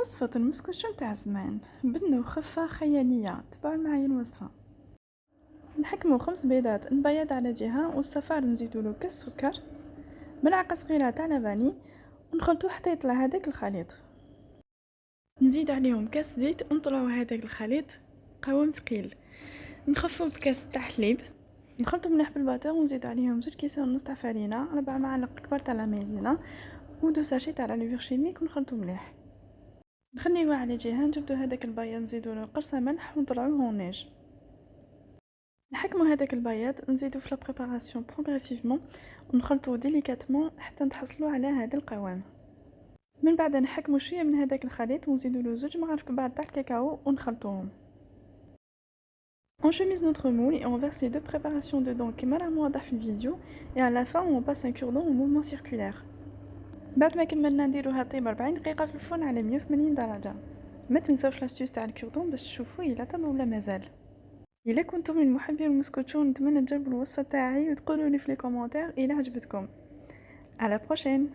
وصفة المسكوشون تاع زمان، بنة وخفة خيالية. تبعوا معايا الوصفة. نحكمو 5 بيضات نبيض على جهة، والصفار نزيدولو كاس سكر، ملعقة صغيرة تاع لافاني، ونخلطوه حتى يطلع هذاك الخليط. نزيد عليهم كاس زيت ونطلعو هذاك الخليط قوام ثقيل. نخفو بكاس تاع حليب، نخلطو مليح بالباتور، ونزيد عليهم 2 كيسان ونص تاع فرينة، 4 معالق كبار تاع لا مايزينا، و2 ساشي تاع ليفور شيميك، ونخلطو مليح. نخليوه على جهه. نجبدو هذاك البياض نزيدوله قرصه ملح ونطلعوه ناج. نحكمو هذاك البياض نزيدو في لا بريباراسيون بروغريسيفمون، ونخلطوه ديليكاتمون حتى نتحصلوا على هذا القوام. من بعد نحكمو شويه من هذاك الخليط ونزيدوله 2 مغارف كبار تاع الكاكاو ونخلطوهم. On chemise notre moule et on verse les deux préparations dedans كما راهم واضح في الفيديو، et à la fin on passe un cure-dent au mouvement circulaire. بعد ما كملنا نديروها طيب 40 دقيقة في الفرن على 180 درجة. ما تنساوش لاستيوس تاع الكوردون باش تشوفوا الا طاب ولا مازال. الا كنتم من محبي المسكوتشون نتمنى تجربوا الوصفة تاعي وتقولوا لي في لي كومونتير الا عجبتكم. على بروشين.